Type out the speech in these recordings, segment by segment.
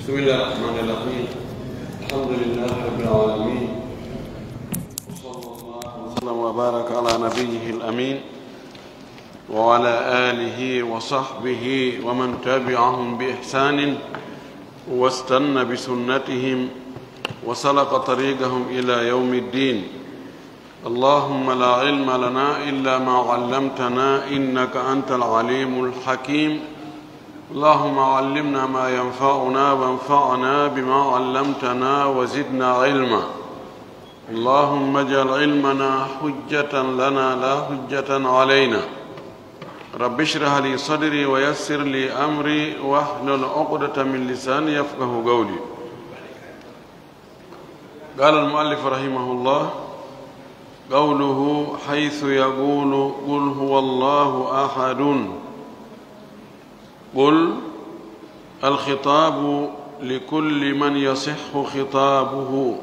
بسم الله الرحمن الرحيم. الحمد لله رب العالمين، وصلى الله وسلم وبارك على نبيه الأمين وعلى آله وصحبه ومن تبعهم بإحسان واستنى بسنتهم وسلك طريقهم إلى يوم الدين. اللهم لا علم لنا إلا ما علمتنا إنك أنت العليم الحكيم. اللهم علمنا ما ينفعنا وانفعنا بما علمتنا وزدنا علما. اللهم اجعل علمنا حجة لنا لا حجة علينا. رب اشرح لي صدري ويسر لي أمري واحلل عقدة من لساني يفقه قولي. قال المؤلف رحمه الله: قوله حيث يقول قل هو الله أحد. قل الخطاب لكل من يصح خطابه.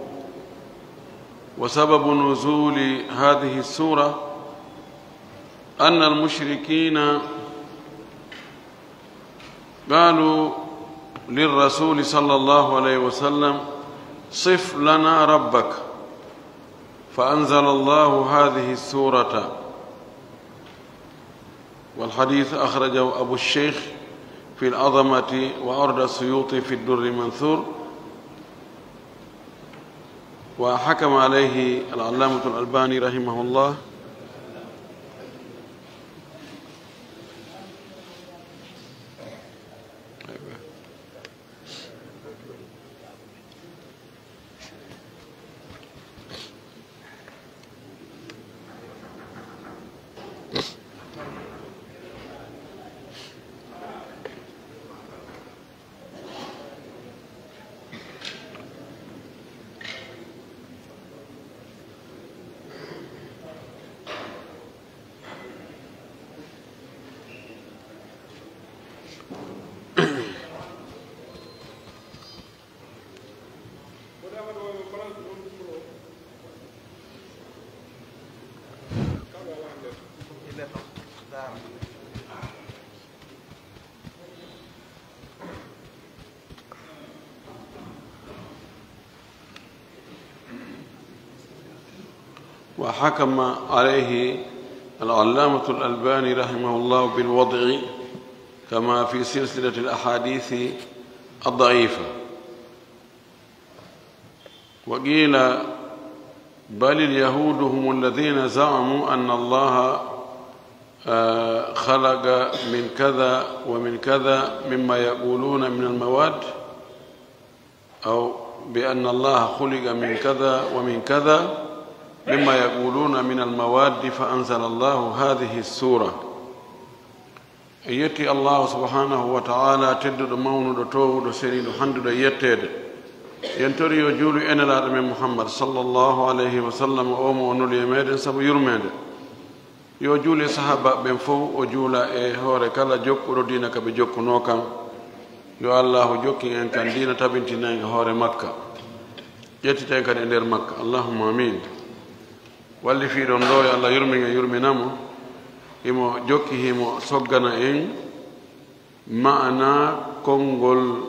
وسبب نزول هذه السورة أن المشركين قالوا للرسول صلى الله عليه وسلم: صف لنا ربك، فأنزل الله هذه السورة. والحديث أخرجه أبو الشيخ في العظمة وأرد السيوطي في الدر المنثور، وحكم عليه العلامة الألباني رحمه الله. وحكم عليه العلامة الألباني رحمه الله بالوضع كما في سلسلة الأحاديث الضعيفة. وقيل بل اليهود هم الذين زعموا أن الله خلق من كذا ومن كذا مما يقولون من المواد، أو بأن الله خلق من كذا ومن كذا مما يقولون من المواد، فأنزل الله هذه السورة. يتي الله سبحانه وتعالى تدد مونود توود سريد حندد يتد ينتري يجول أن الأرم محمد صلى الله عليه وسلم أومو أنو اليميد سب يرميد يجول صحابة بنفو وجول هوري كلا جوك ردينك بجوك نوكا يو الله جوكي إن كان دين تبنتنا هوري مكة يتي تنكن إندير مكة. اللهم آمين. walli fiiɗon ɗo yo allah yurminamo imo jokki himo soggana en ma'ana konngol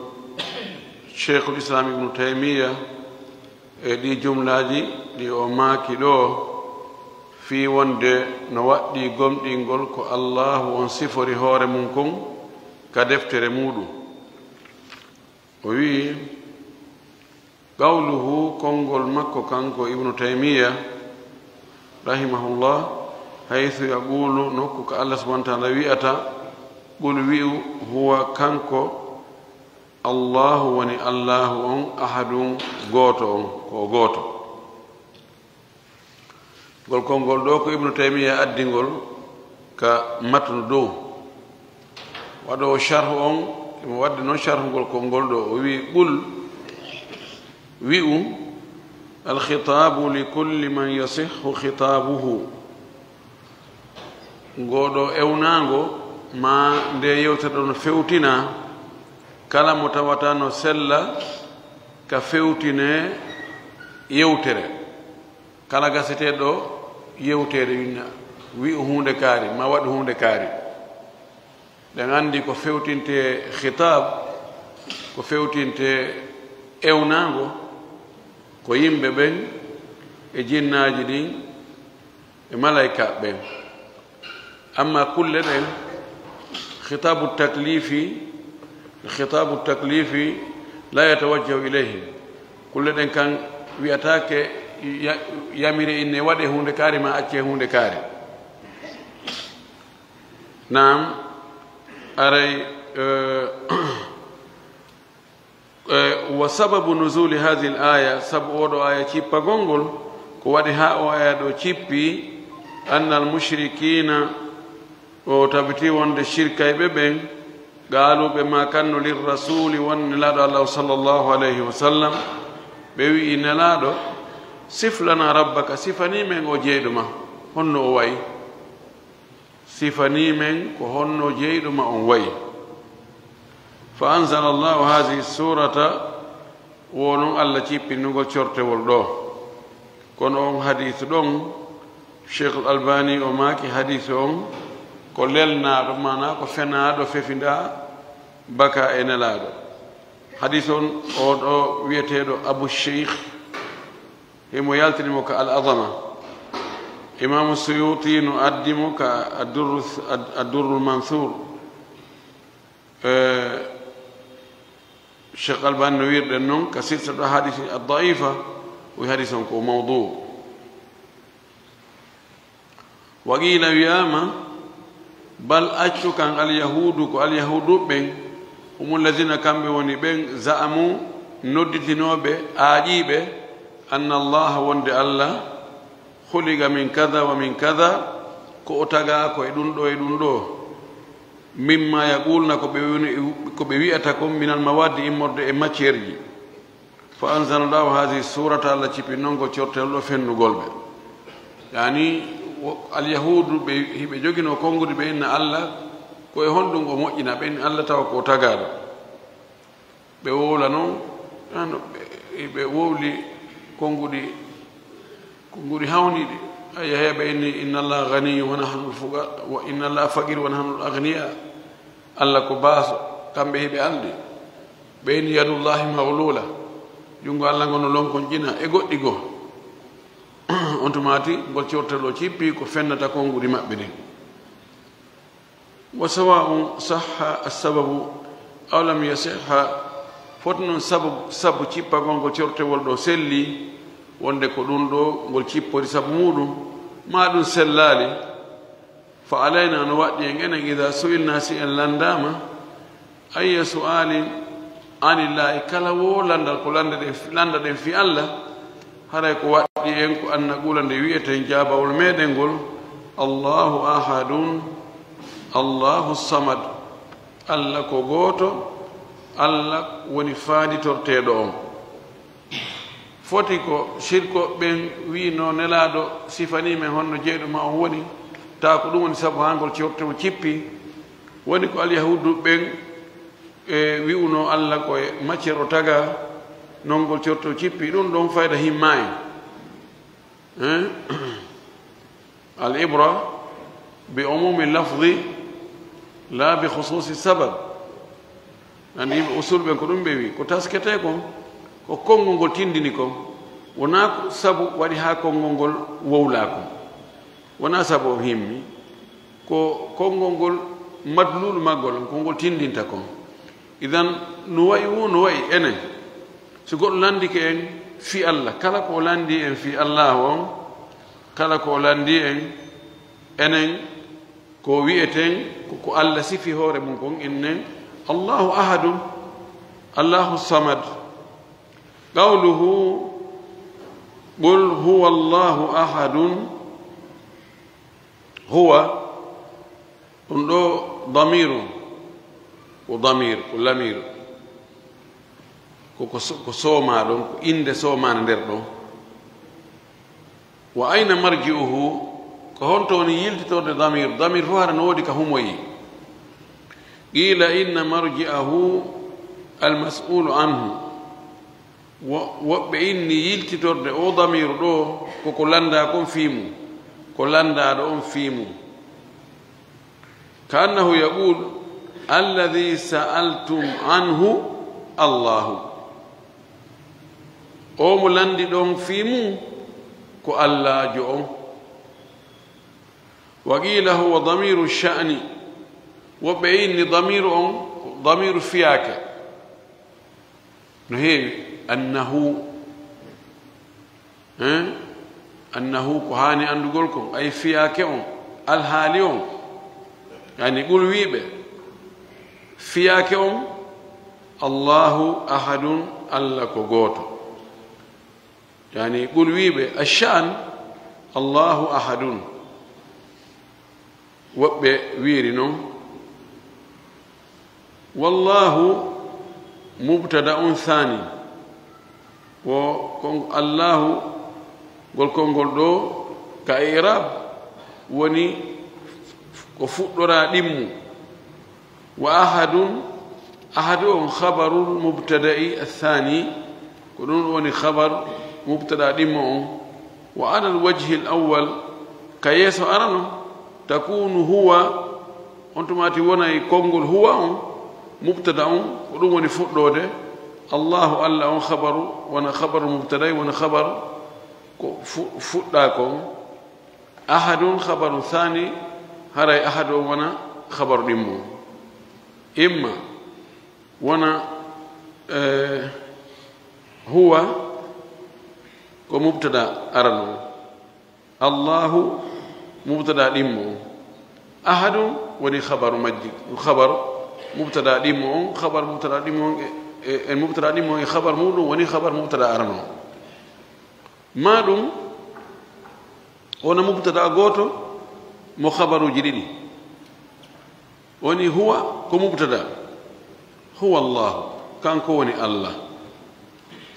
cheikhul islam ibnu taymiya e ɗi jumlaji ɗi o maaki ɗo fii wonde no waɗɗi gomɗingol ko allahu on sifori hoore mum kon ka deftere muɗum. o wii qawluhu konngol makko kanko ibnu taymiya rahimahullah haythu yaqulu nokku ko allah subhanahu wa ta'ala wi'ata qul wi'u huwa kanko allahu woni allahu on ahadun gooto on ko gooto. ngol konngol ɗo ko ibnu taymiya addingol ka matnu dow waɗowo charhu on imo wadde noon charhugol konngol ɗo. o wi qul wi'u الخطاب لكل من يصح خطابه. ngoɗo ewnango ma nde yewtere ɗo no fewtina kala mo tawata no sella ka fewtine yewtere kala gaseteɗo yewtere wi hunde kaari ma waɗi hunde kaari. ɗen anndi ko fewtinte khitab ko fewtinte ewnago ko yimɓe ɓen e jinnaji ɗin e malaika ɓen amma kulle ɗen khitabu taklifi la yatawajjahu ilayhim kulle ɗen kan wiyatake yamire inne waɗe hunde kaari ma acce hunde kaari nam aray wa sababu nuzuli hadhihi al-aya sabu oɗo aya cippagol ngol ko waɗi ha o aya ɗo cippi anna al-mushrikina o tabiti wonde shirkayɓe ɓen gaaluɓe ma kanno lirrasuli won nelaɗo allah sallllahu alayhi wa sallam ɓe wi'i nelaɗo siflana rabbaka sifanimen o jeyɗuma honno o wayi sifanimen ko honno jeyɗuma on wayi fa anzala allahu hadihi surata wonon allah cippinugol cortewol ɗo kono on hadise ɗon cheikh al albani o maaki hadise on ko lelnaɗo mana ko fenaɗo fefinda baka e nelaɗo hadise on o ɗo wiyeteɗo abou cheikh himo yaltinimo ka al adama imamu suyuti no addimo ka addurrul mansour cheikh albani no wirɗen noon ka silsa ɗo hadise addaifa wi hadise on ko mawdou wa qila wiyama bal accu kan alyahudu ko alyahudu ɓen humu alladina kamɓe woni ɓen za'amu nodditinoɓe aaƴiɓe anna allaha wonde allah huliga min kada wa min kada ko o taga ko e ɗum ɗo e ɗum ɗo mimma yaqulna ko ɓe wi'ata kon min almawaddi immorde e matiére ji fa anzala llahu hadihi surata allah cipi noon ko cortel ɗo fennugol ɓe yani alyahudu ɓe hiɓe jogino kongude ɓe inna allah koye honɗum o moƴƴina ɓen allah tawa ko tagaɗo ɓe wowla noon ɓe wowli konguɗi hawniɗi a yaheɓe inni inna allah ganiyu wa nahnu fuga wa inna allah faqir wa nahnu agniya allah ko baaso kamɓe hiɓe aldi ɓe inni yadullahi maglula jungo allah ngono lonkon ƴina e goɗɗi goo on tumati ngol cortel o cippi ko fennata konguɗi maɓɓe ɗin wa sawa'un sahha assababu aw lam yasihha foti noon sabu cippagol ngol cortewol ɗo selli wonde ko ɗum ɗo ngol cippori sabu muɗum ma ɗum sellali fa alayna no waɗɗi en enen ida su'ilna si en landama ayya su'alin anillahi kala wo landal ko landa ɗen fi allah haray ko waɗɗi en ko anna qula nde wiyeten jabawol meɗen ngol allahu ahadun allahu samad allah ko gooto allah woni faaditorteɗo on foti ko sirko ɓen wino nelaɗo sifanime honno jeyɗuma on woni ta ko ɗum woni sabu ha ngol cortemo cippi woni ko alyahudu ɓen e wi'uno allah koye matiére o taga non ngol cortemo cippi ɗum ɗon fayda himma en al ibra bi umumi lafdi la bi khususi sabab andi yimɓe usul ɓen ko ɗum ɓe wi ko taskete kon ko konngol ngol tindini kon wona ko sabu waɗi ha konngol ngol wowla kon wona sabu o himmi ko konngol ngol madlulu maggol ko ngol tindinta kon idan no wayi wo no wayi enen so goɗɗo landike en fi allah kala ko landi en fi allah on kala ko landi en enen ko wi'eten ko allah sifi hoore mum kon innen allahu ahadum allahu samad qawluhu qul huwa allahu ahadun huwa ɗum ɗo damiru ko damir ko lamir ko sooma ɗon ko inde soomana nder ɗon wa ayna marji'uhu ko honto woni yiltitorde damir fof hara no woodi ka humoyi qila inna marji'ahu almas'ulu anhu woɓɓe inni yiltitorde o damiru ɗo koko landa kon fiimu ko landaɗo on fiimu ka annahu yaqul alladi sa'altum anhu allahu o mo landi ɗon fi mum ko allajo on wa qila huwa damiru sha'ni woɓɓe inni damiru on damiru fiyake no heewi annahu ko hani andugol kon ay fiyake on alhaali on yani ɓul wiɓe fiyake on allahu ahadun allah ko gooto yani ɓul wiɓe ashan allahu ahadun woɓɓe wiiri noon wallahu mubtada'un thani wo kon allahu gol konngol ɗo ka irab woni ko fuɗɗora ɗimmu wa ahadu on khabarul mubtada'i athani ko ɗum woni khabar mubtada ɗimmo on wa ala alwajhi alawwal ka yeeso arano takunu huwa on tumati wonay konngol huwa on mubtada on ko ɗum woni fuɗɗode allahu allah on khabaru wona khabaru mubtada'i wona khabaru ko fuɗɗa kon ahadun khabaru thani haray ahadu on wona khabaru ɗimmo imma wona huwa ko mubtada arano allahu mubtada ɗimmo ahadun woni khabaru majji khabaru mubtada ɗimmo on khabar mubtada ɗimmo on e mubtada ɗimmo e khabar muɗum woni khabar mubtada arano ma ɗum wona mubtada gooto mo khabaruji ɗiɗi woni huwa ko mubtada huwa allahu kanko woni allah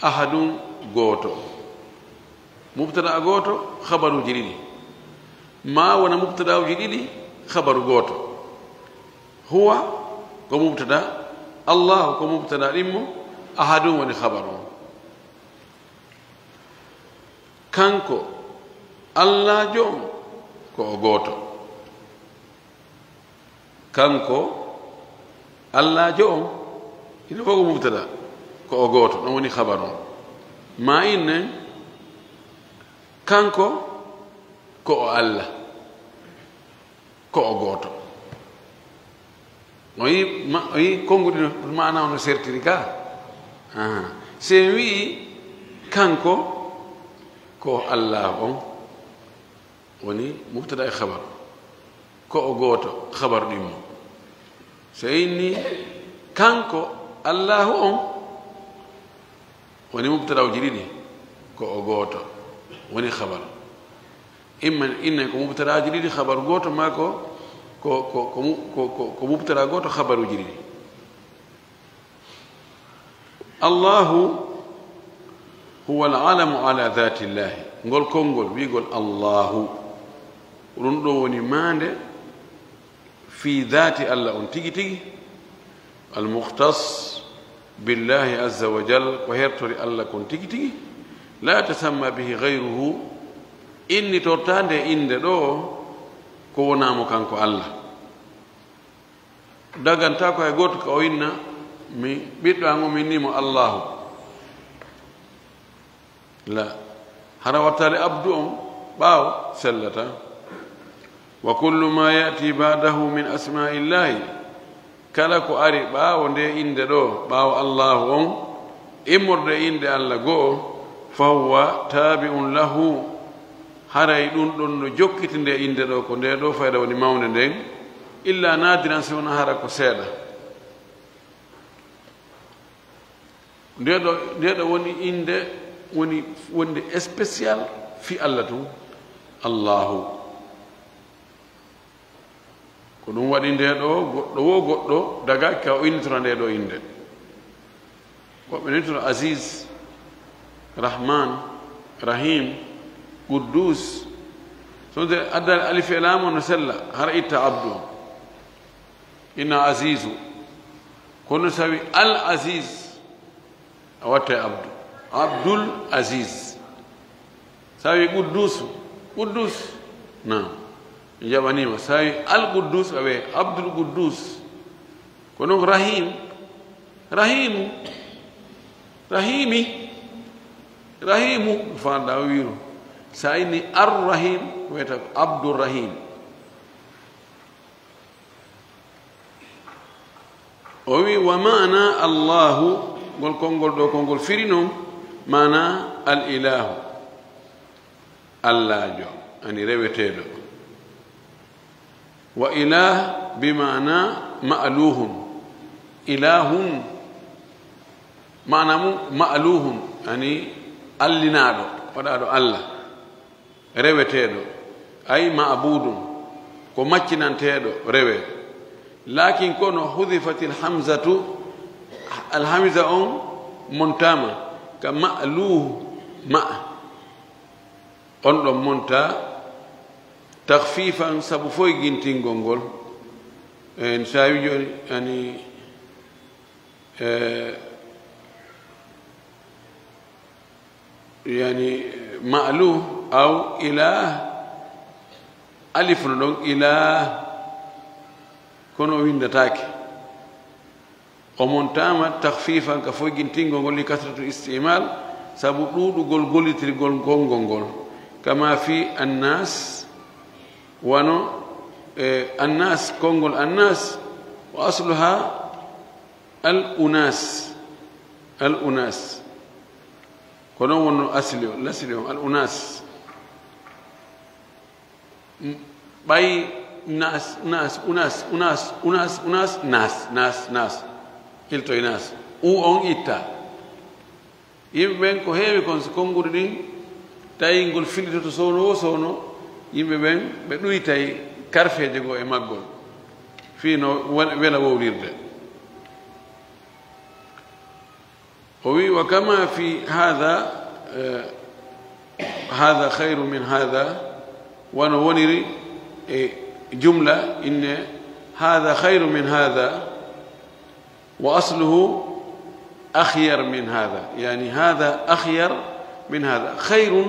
ahadun gooto mubtada gooto khabaruji ɗiɗi ma wona mubtadauji ɗiɗi khabaru gooto huwa ko mubtada allahu ko mubtada ɗimmo ahadun woni khabaru o kanko allah jo ko o gooto kanko allah jo on ina fof ko mubtada ko o gooto ɗon woni khabaru o ma inne kanko ko o allah ko o gooto o yi konnguɗi mana ono sertiri ka so en wii kanko ko allah on woni mubtada e khabar ko o gooto khabar ɗimmo so inni kanko allahu on woni mubtadauji ɗiɗi ko o gooto woni khabar imma inne ko mubtadaji ɗiɗi khabar gooto ma ko mubtada gooto khabaruji ɗiɗi allahu huwa alalamu ala dhati llahi ngol konngol wiigol allahu ɗum ɗo woni maande fi dhati allah on tigi tigi almukhtas billahi azza wa jal ko hertori allah kon tigi tigi la tasamma bihi gayruhu inni tortande inde ɗo ko wonamo kanko allah daganta ko hay goto ko o inna mi ɓiɗɗo an o min nimo allahu la hara wattade abdu on ɓaawo sellata wa kullu ma yati badahu min asma'i llahi kala ko ari ɓaawo nde inde ɗo ɓaawo allahu on immorde inde allah go'o fa huwa tabi'un lahu haray ɗum ɗon no jokkiti nde inde ɗo ko nde ɗo fayda woni mawde nden illa nadiran si wona hara ko seeɗa ndeɗo woni inde woni wonde spécial fi allah tun allahu ko ɗum waɗi nde ɗo goɗɗo wo goɗɗo daga ka o innitora nde ɗo inde woɓɓe nitoro asis rahman rahim quddus sonde addal alif e laamo no sella hara itta abdu inna asisu kono sawi al asis a watte abdu abdul asis sawi quddus nam jaɓanima sawi al quddus awe abdul quddus ko noon rahimu rahimu fanda wiru sayni ar-rahim weta abdurrahim o wi wa mana allahu gol kongol do kongol firinom mana al ilahu allajo ani rewetedo wa ilah bimana ma'luhun ilahun manamu ma'luhun ani allinado wadado allah rewetedo ay ma'budun ko maccinantedo rewe lakin kono hudifatil hamzatu al hamza on montama ka ma'luh ma on do monta takhfifan sabu foy gintingol ngol en sawi joni ani يعني مألوه أو إله ألف ندون إله كونو وين دتاك ومنتام تخفيفا كفوجين تينغو غولي كثرة الاستعمال سابودو غول غولي تري غول غونغول كما في الناس ونو الناس كونغول الناس وأصلها الأناس kono wonno lasilio al unas bay nas ilto nas u on itta yimɓe ɓen ko heewi kon so konnguri ɗin tawi ngol filitoto sono yimɓe ɓen ɓe ɗuytay karfeje goo e maggol fino wela wowlirde وكما في هذا خير من هذا ونونري جملة إن هذا خير من هذا وأصله أخير من هذا يعني هذا أخير من هذا خير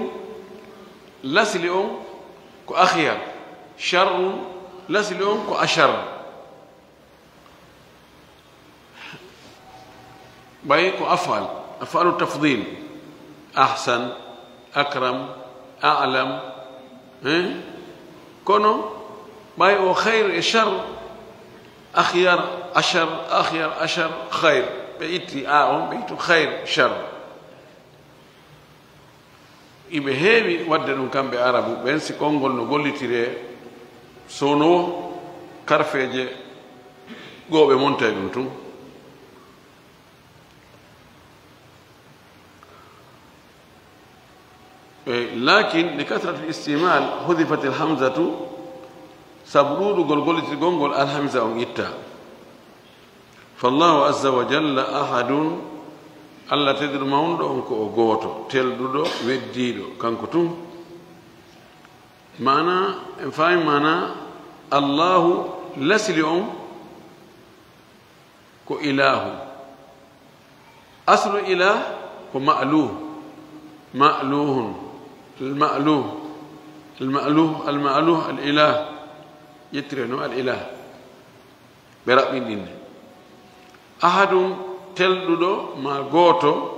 لسلئ كأخير شر لسلئ كأشر بايكو أفعل التفضيل أحسن أكرم أعلم كونو بايكو خير شر أخير أشر خير بيتي بيتو خير شر ibe heewi wadde ɗum kamɓe arabu ɓen si konngol no gollitire sono karfeje gooɓe monta ɗum tun لكن لكثرة الاستعمال حذفت الهمزة سبرود قلقلت قنقل الهمزة إتا فالله عز وجل أحد الله تدر موندو أنكو أغوتو تلدو وديدو كنكتو معنى فاهم معنى الله لسليون كو إله أصل إله كو مألوه المألوه الإله يترنو الإله برأب دين أحد تلدو ما غوتو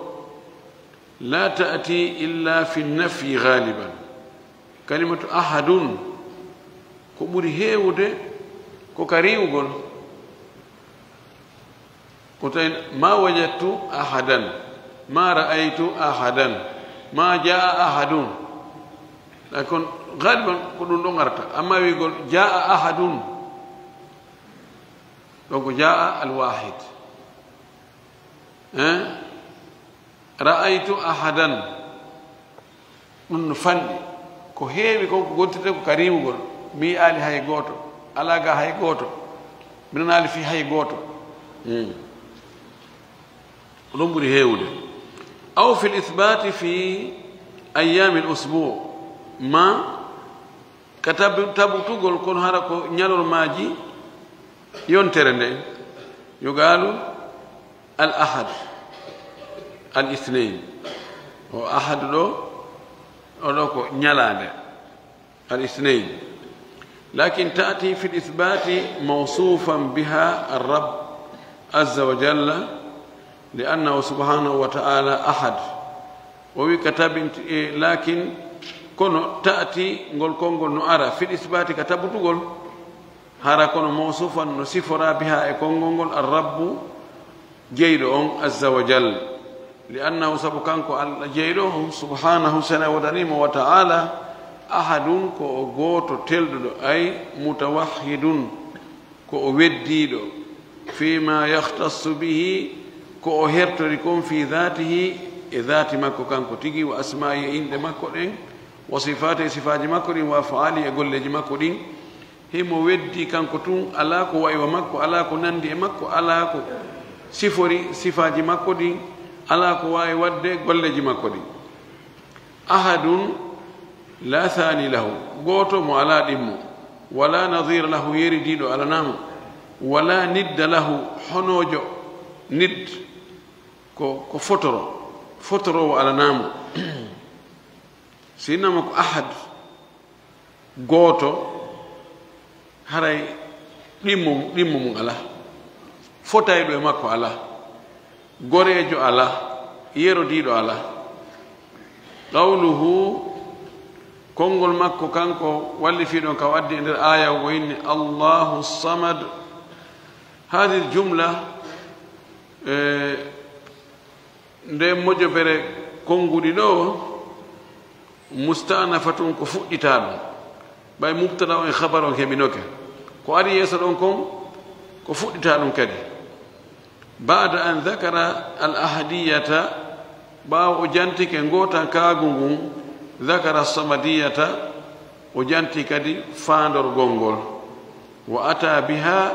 لا تأتي إلا في النفي غالبا كلمة أحد كبري هيودة كوكاريوغول كتين ما وجدت أحدا ما رأيت أحدا ما جاء أحد لكن غالبا كلون دونغرتا أما يقول جاء أحد دونك جاء الواحد رأيت أحدا من فن كو هيوي كو غوتته كو كريم غول مي آلي هاي غوتو ألاغا هاي غوتو من آلي في هاي غوتو لومبري هيودي أو في الإثبات في أيام الأسبوع ما كتب تقول كون هركو نيالور ماجي يونترنde يقالوا الأحد الاثنين وأحد لو نيالande الاثنين لكن تأتي في الإثبات موصوفا بها الرب عز وجل لأنه سبحانه وتعالى أحد وكتب لكن كونو تأتي نقول كونغول نؤرى في الإثبات كتب تقول هذا كونو موصوفا نصفر بها كونغول الرب جيد عز وجل لأنه سبحانه الجيد سبحانه سنة ودنيم وتعالى أحد كو غوتو تلدو أي متوحد كو وديدو فيما يختص به كو هرتركم في ذاته ذات مكو كانكو تيجي وأسمائه عند مكو دين وصفاته صفات مكو دين وأفعاله يقول لجي مكو دين هم ودي كانكو تون ألاكو وأيو مكو ألاكو نندي مكو ألاكو صفوري صفات مكو دين ألاكو وأيو ودي قول لجي مكو دين أحد لا ثاني له غوتو موالا ديمو ولا نظير له يريديدو على نام ولا ند له حنوجو ند كو فترو على نام سينما أحد غوتو هراي ديمو على فتايدو ماكو على غوريجو على يروديدو على قوله كونغول ماكو كانكو واللي في دون كوادي ان الايه وين الله الصمد هذه الجمله ندي موجبره كونغودي دو مستانفتون كو فوديتادو باي مبتدا و خبر كبينوكه كو ادي يسدونكم كو فوديتادو كدي بعد ان ذكر الاحديه باو جانتي كغوتا كاغونغو ذكر الصمدية وجانتي كدي فاندر غونغول وأتى بها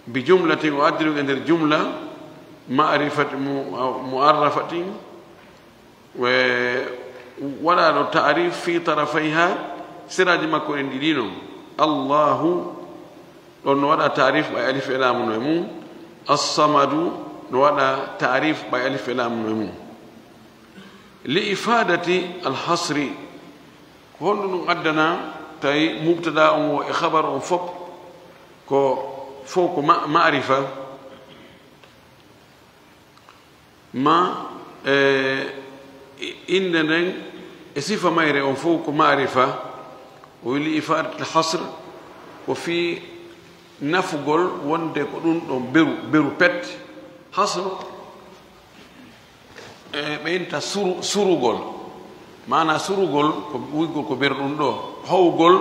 بجملة يؤدل عند الجملة معرفة معرفة ولا تعريف في طرفيها سراج مكون دينهم الله ولا تعريف بألف إلام نمو الصمد ولا تعريف بألف إلام نمو لإفادة الحصر هون عندنا تاي مبتدا وخبر فوق معرفة ما إننا صفة مايرة فوق معرفة ولإفادة الحصر وفي نفقل وندي كون بيرو بيت حصر بينتا سروغول معنى سروغول كو ويغول كو بيردون دو هوغول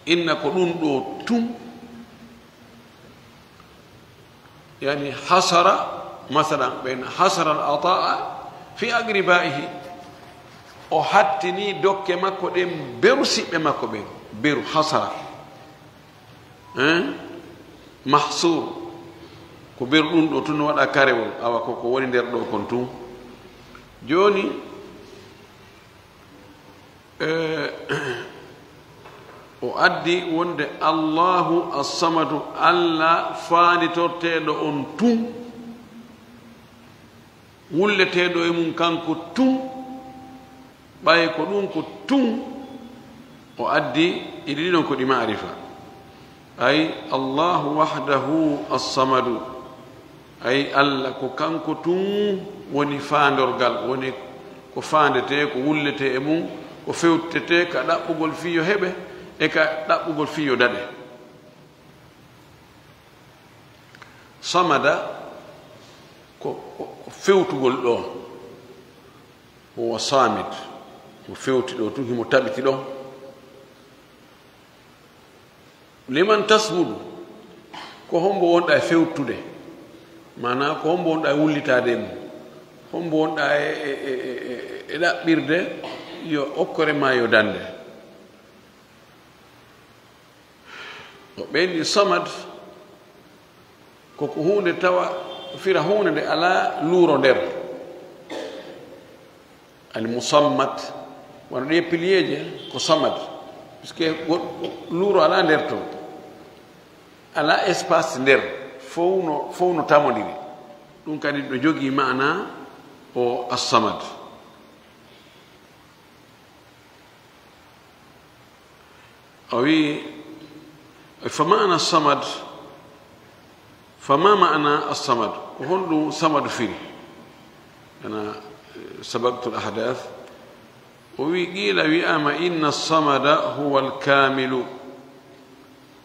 إن كو دون دو توم يعني حصر مثلا بين حصر العطاء في أقربائه أو حتني دوك ماكو ديم بيرو سيبه ماكو بيرو حصر محصور ko ber dum do tun wada karewol awa ko woni der do kon tum joni o addi wonde Allahu as-samadu alla faanitortedo on tum wulletedo e mun kanko tum bay ko dum ko tum o addi idi non ko di ma'rifa ay Allahu wahdahu as-samadu ay alla ko kanko tun woni faandorgal woni ko faandete ko wullete e mum ko fewtete ka dabbugol fiyo hebe e ka dabbugol fiyo dade samada ko fewtugol do o samit ko fewti do tun himo tabiti do liman tasbudu ko hombo wonda fewtude mana ko hombo wonda wullitade mum hombo wonda e dabbirde yo okkore ma yo dande o ɓeyni samad koko hunde tawa fira hunde nde ala luuro nder al musammat wano ɗe pilieje ko samad puisque luuro ala nder to ala espace nder fowno tamodiri ɗum kadi ɗo jogii mana o assamad o wi fa mana samad فما معنى الصمد وهندو صمد فيه أنا سبقت الأحداث وقيل ويأما إن الصمد هو الكامل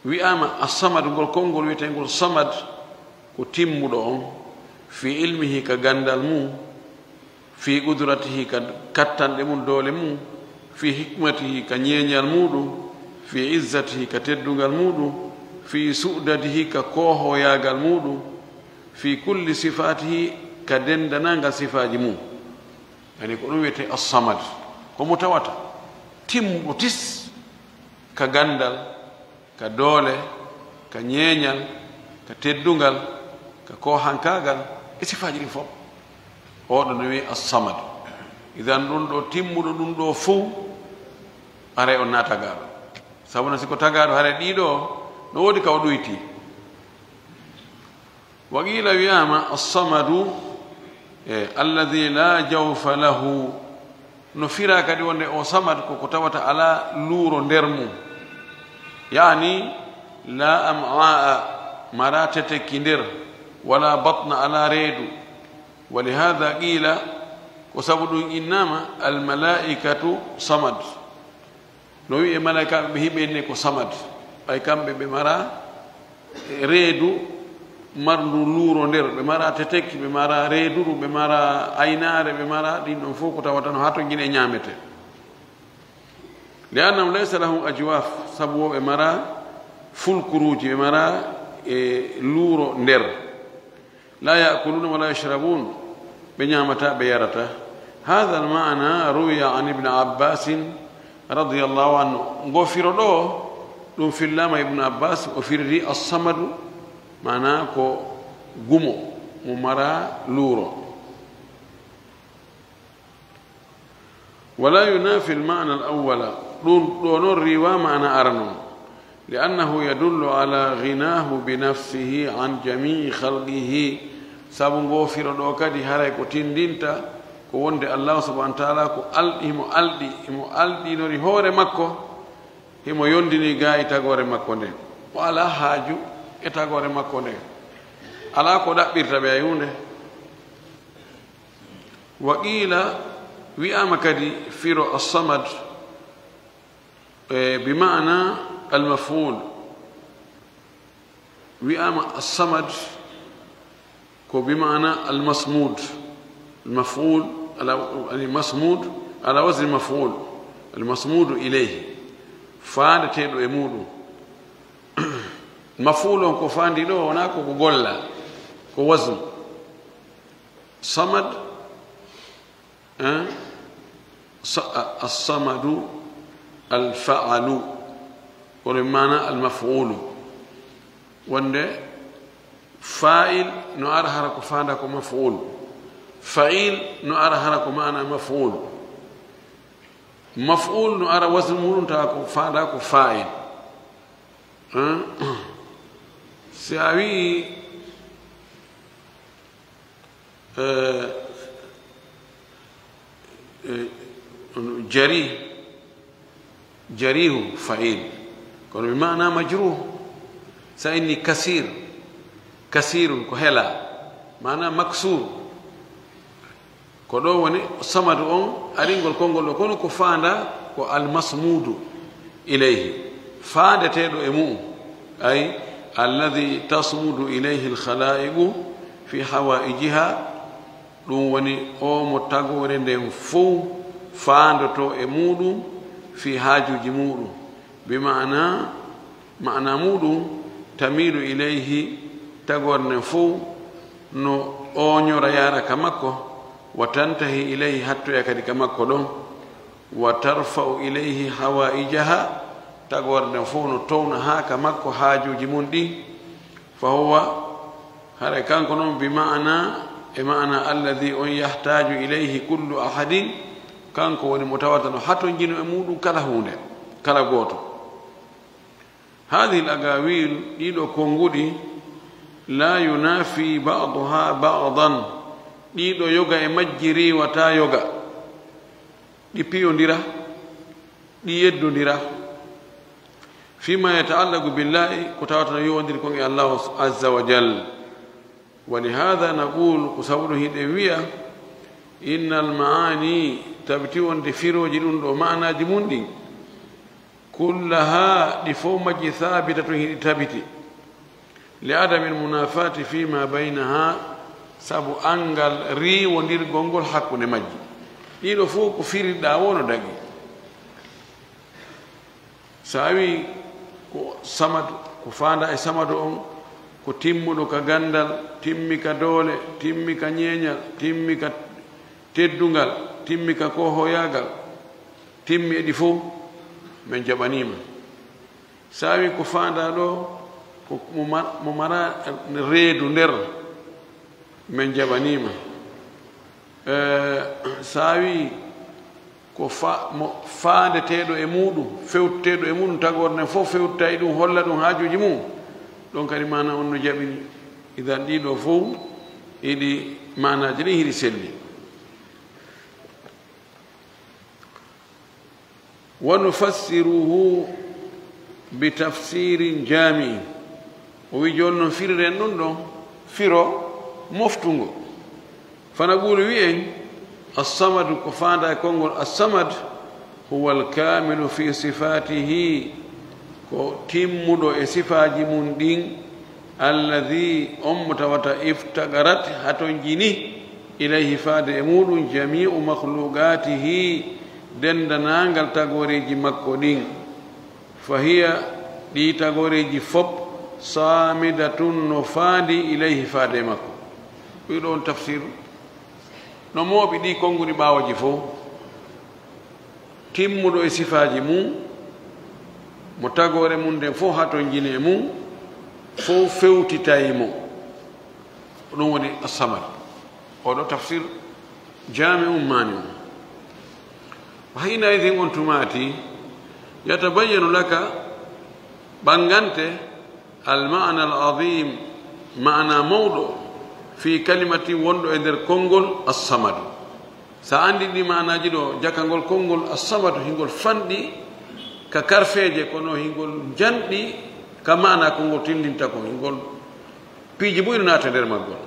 ويأما الصمد نقول كونغول ويتنقول صمد كتيم مدعون في علمه كغندال مو في قدرته كتان لمن دول مو في حكمته كنينيال مودو في عزته كتدوغال مودو في سؤدته ككوهو ياغال مودو في كل صفاته كدندنانغا صفاج مو يعني كونو ويتي الصمد كمتواتا تيم وتس كغندال كدوله كنينيال كتدوغال ككوهان كاغال صفاج دي فوب o do wi as-samad idan dun do timmudo dun do fu are on nata gaado sabuna siko tagaado hare dido no wodi ka o duyti wa qila wiyama as-samadu alladhi la jawfa lahu no fira kadi wonde o samad ko tawata ala luro ndermu yani la am'a maratete kindir wala batna ala redu ولهذا قيل وسبب إنما الملائكة صمد نوي ملائكة به بينك صمد أي كم بمرا ريدو مرلو لورو ندير بمرا تتك بمرا ريدو بمرا أينار بمرا دين فوق تواتن هاتو جيني نيامته لأنهم ليس لهم أجواف سبب بمرا فول كروج بمرا لورو ندير لا يأكلون ولا يشربون بنعمة بيارته هذا المعنى روي عن ابن عباس رضي الله عنه غفر له في اللام ابن عباس وفي الري الصمد معناه كو غمو ممرا لورو ولا ينافي المعنى الأول دون الروا معنى أرنو لأنه يدل على غناه بنفسه عن جميع خلقه sabu ngofiro do kadi haray ko tindinta ko wonde Allah subhanahu wa ta'ala ko aldi no ri hore makko himo yondini gaay tagore makko nde wala haaju e tagore makko nde ala ko dabbirta be ayunde wa qila wi'ama kadi firo as-samad بمعنى المفعول وأما الصمد بمعنى المصمود المفعول المصمود على وزن المفعول المصمود إليه فان تيدو يمودو مفعول كو فان دي دو هناك كو غولا كو وزن صمد الصمد الفعل وبمعنى المفعول وند فاعل نعر حركه فاندك مفعول فعيل نعر حركه معنى مفعول مفعول نعر وزن مولون تاكو فاندك فاعل ساوي جريه فعيل كون بمعنى مجروح سأني كثير كهلا معنى مكسور كدو وني صمد أرينغول كونغول كونو كفاندا كو المصمود إليه فاندا تيدو إمو أي الذي تصمد إليه الخلائق في حوائجها دون وني أو متاغور ندم فو فاندا تو إمودو في حاجو جمودو بمعنى معنى مودو تميل إليه تغور نفو نو أونيو ريارا كمكو وتنتهي إليه حتى يكاد كمكو دون وترفع إليه حوائجها تغور نفو نو تونها كمكو حاجو جمودي فهو هذا كان كنون بمعنى الذي يحتاج إليه كل أحد كان كون متواتر حتى جنو أمودو كلا هونة كلا غوتو هذه الأقاويل ديدو كونغودي لا ينافي بعضها بعضا ديدو يوغا مجري وتا يوغا دي بيو نديرا دي يدو نديرا فيما يتعلق بالله كتواتر يوندير كون الله عز وجل ولهذا نقول كسوله دوية إن المعاني تبتون دفيرو جلون ومعنى جموندين كلها لفومج ثابتة ثابتة لعدم المنافاة فيما بينها سابو أنغال ري وندير غونغول حقو نمجي إلو فوق فيري داونو داقي ساوي كو سمد كو فاندا سمدو ko timmuɗo ka gandal timmi ka doole timmi ka ñeeñal timmi ka teddungal timmi ka kohoyagal timmi eɗi fof min jaɓanima sawi ko fanda ɗo ko mo mara reedu nder min jaɓanima sawi ko mo fandeteɗo e muɗum fewteteɗo e muɗum tagorde fof fewtta e ɗum holla ɗum haajuji mum ɗon kadi mana on no jaɓini idan ɗiɗo fof iɗi manaji ɗin hiɗi selli wa nufassiruhu bi tafsirin jami'in o wi joni noon firiren ɗum ɗon firo moftugo fana ɓuuri wi'en assamadu ko fanda e konngol assamad huwa alkamilu fi sifatihi ko timmuɗo e sifaji mum ɗin alladi on mo tawata iftagarat haton jini ilayhi faade e muɗum jami'u mahlugatihi dendanagal tagoreji makko ɗin fa hiya ɗi tagoreji fop samidatun no faandi ilayhi faade e makko ɓiɗo on tafsiru no mooɓi ɗi konngudi ɓawoji fof timmuɗo e sifaji mum mo tagore mum nden fof hato jine mum fof fewtitaymo ɗum woni assamad oɗo tafsir jami mani um wa hinaidin on tumati yatabayyanu laka ɓangante almana alazim mana mawɗo fi kalimati wonɗo e nder konngol assamadu sa andi ɗi manaji ɗo jakangol konngol assamadu hingol fanɗi ka karfeje kono hingol janɗi ka mana ko ngol tindinta ko hingol piiji bo ina naata nder maggol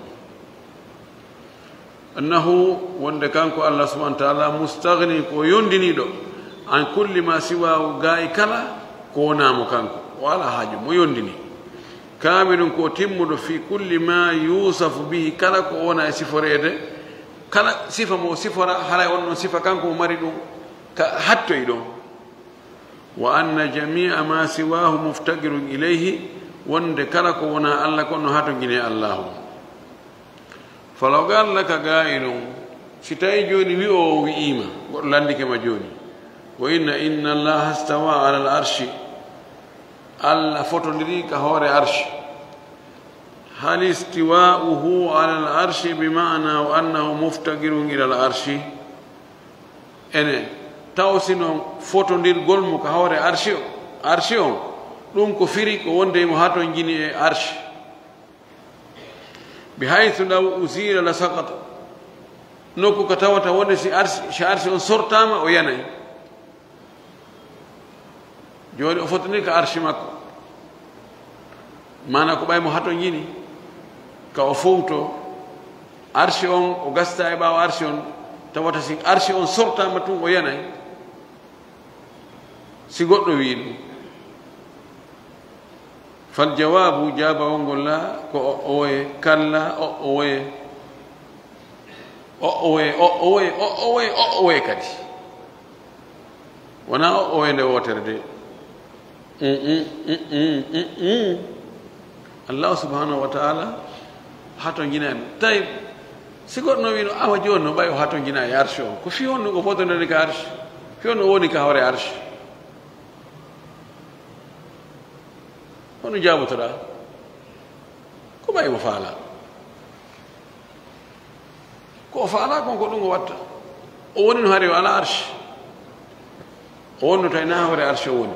annahu wonde kanko allah subhanahu wa taala mustahni ko yondiniɗo an kulli ma siwahu gayi kala ko wonamo kanko o ala haaju mo yondini kamilum ko timmuɗo fi kulli ma yusafu bihi kala ko wona e siforede kala sifa mo sifora haray on ɗon sifa kanko mo mari ɗum ka hattoy ɗon wa anna jamia ma siwahu muftagirun ilayhi wonde kala ko wona allah kono hato guine allahu falaw galla ka ga'ilum si tawi joni wi o wi'ima goɗɗo landikema joni wa inna allaha stawa ala al arshi allah fotodiri ka hoore arshi hal istiwa'uhu ala al arshi bima'na wa annahu muftagirun ila al arshi ene taw sino fotondirgol mo ka hoore arshi on ɗum ko firi ko wonde mo haton jini e arshi bi haythu law usira la saqata nokku ko tawata wonde si arshi on sortama o yanay joni o fotondir ka arshi makko mana ko ɓay mo haton jini ka o fowto arshi on o gasta e ɓawa arshi on tawata si arshi on sortama tun o yanay si goɗɗo wi ɗum fal jawabu jabawol ngol la ko owoye kalla owoye kadi wona owoye nde wotere de allahu subhanahu wa taala hato jinani tawi si goɗɗo wi no awa joni no ɓay o hato jina e arshi o ko fi on no ko fotodede ka arshi fi on no woni ka hoore arshi hono jabotoɗa ko ɓay mo faala ko o faala kon ko ɗum o watta o woni no haari o ala arshi o wonno tawi na hoore arshi o woni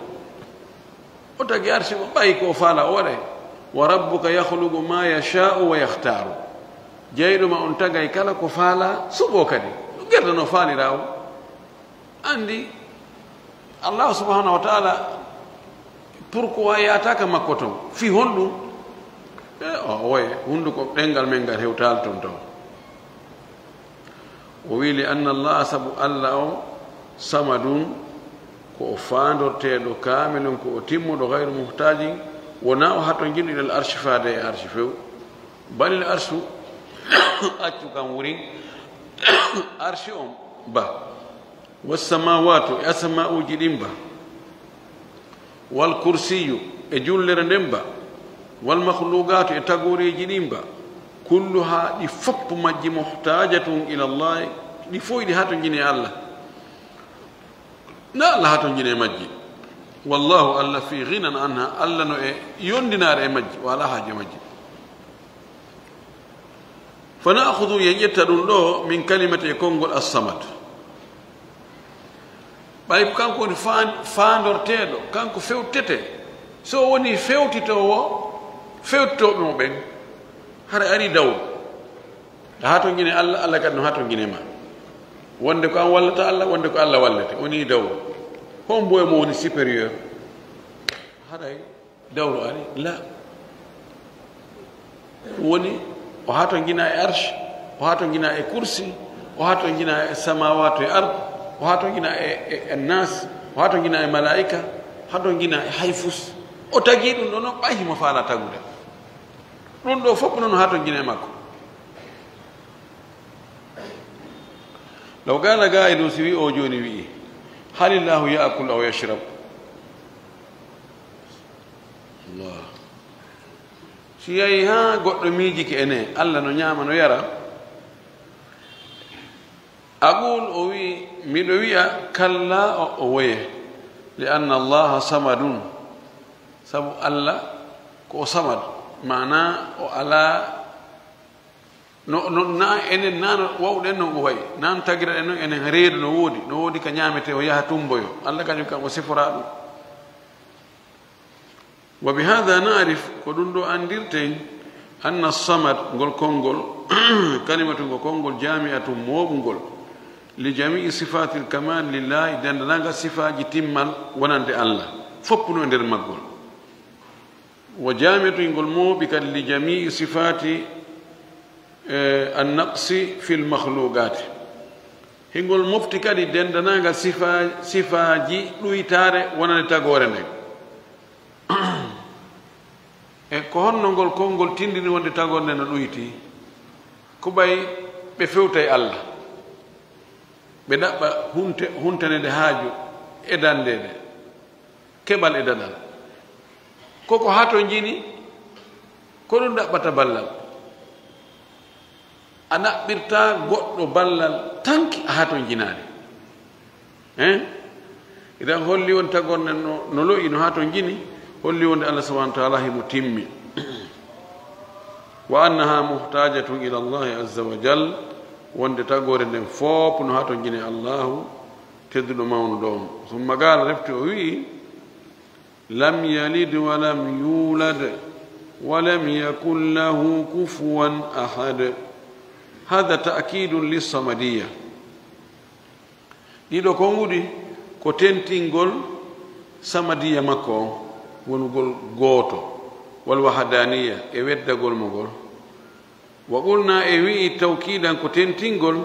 o tagi arshi o ɓay ko o faala o waɗay wa rabbuka yahlugu ma yasha'u wa yahtaru jeyɗuma on tagay kala ko faala suɓo kadi ɗo gerda no faalira o andi allahu subhanahu wa taala pourquoi yataka makko ton fi honɗum o way hundu ko ɗengal men ngal hewtal ton taw o wi li anna allah sabu allah o samadun ko o faandorteeɗo kamilon ko o timmuɗo gayru muhtajin wona o hato jiɗo ilal arshi faade e arshi few balil arsu accu kam wurin arshi on ba wassamawatu e asma'uji ɗin ba wal kursiyu e jullere nden ba wal mahlugatu e tagoreji ɗin ba kulluha ɗi fopp majji muhtajatun ila llahi ɗi fof ɗi hato jine allah na allah hato jine majji wallahu allah fi ghinan anha allah no e yondinare e majji wala haaje majji fa naahudu yen ƴetta ɗum ɗo min kalimati e konngol assamad ɓay kanko woni faandorteeɗo kanko fewtete so woni fewtitowo fewtitoɓe mo ɓen hara ari dawru a ha to gine allah allah kadi no ha to gine ma wonde ko an wallata allah wonde ko allah wallete woni dawru hon mboye mo woni supérieur haɗay dawru ari la woni o ha to gina e arche o ha to gina e kursi o ha to gina e samawatu e ard o ha to gina e nas o ha to gina e malaika ha to gina e hayfus o tagi ɗum ɗo noon ɓayhimo faala tagude ɗum ɗo fof noon ha to gina e makko law gala gailu si wi o joni wi'i halillahu yaakul aw yashrab allah si yahi ha goɗɗo miijike ene allah no ñaama no yara aqul o wi miɗo wiya kalla o woye li anna allaha samadun sabu allah ko o samad mana o ala no na enen nano wawɗen no o wayi nan tagira ɗen noon enen reedu no woodi ko ñaamete o yaha tumboyo allah kañum kam o sifora ɗum wa bi hada narif ko ɗum ɗo andirten anna samad ngol konngol kalimatu ngo konngol jami'atum moɓugol li jamii sifati l kamal lillahi dendanaga sifaji timmal wonande allah foppuno e nder maggol wa jami'atu ngol mooɓi kadi li jamii sifati annaqsi fi l mahlugati hingol mofti kadi dendanaga sifaji ɗuytare wonande tagore nden e ko honno ngol konngol tindini wonde tagore nde no ɗuyti ko ɓay ɓe fewtay allah ɓe ɗaɓɓa huntanede haaju e dandede keɓal e dadal koko ha to jini ko ɗum ɗaɓɓata ballal a ɗaɓɓirta goɗɗo ballal tanki a ha to jinaade idan holli won tagorne no loyi no ha to jini holli wonde allah subahana wa taala himo timmi wa annaha muhtajatun ila allahi azza wa jal wonde tagore nden fof no ha to jine allahu tedduɗo mawno ɗo on summa gaala refti o wii lam yalid walam yulad walam yakun lahu kufuwan ahad hada ta'kidun lissamadiya ɗiɗo konngudi ko tentingol samadiya makko on wonugol gooto wal wahadaniya e weddagol mo gol wa qulna e wi'i tawkidan ko tentingol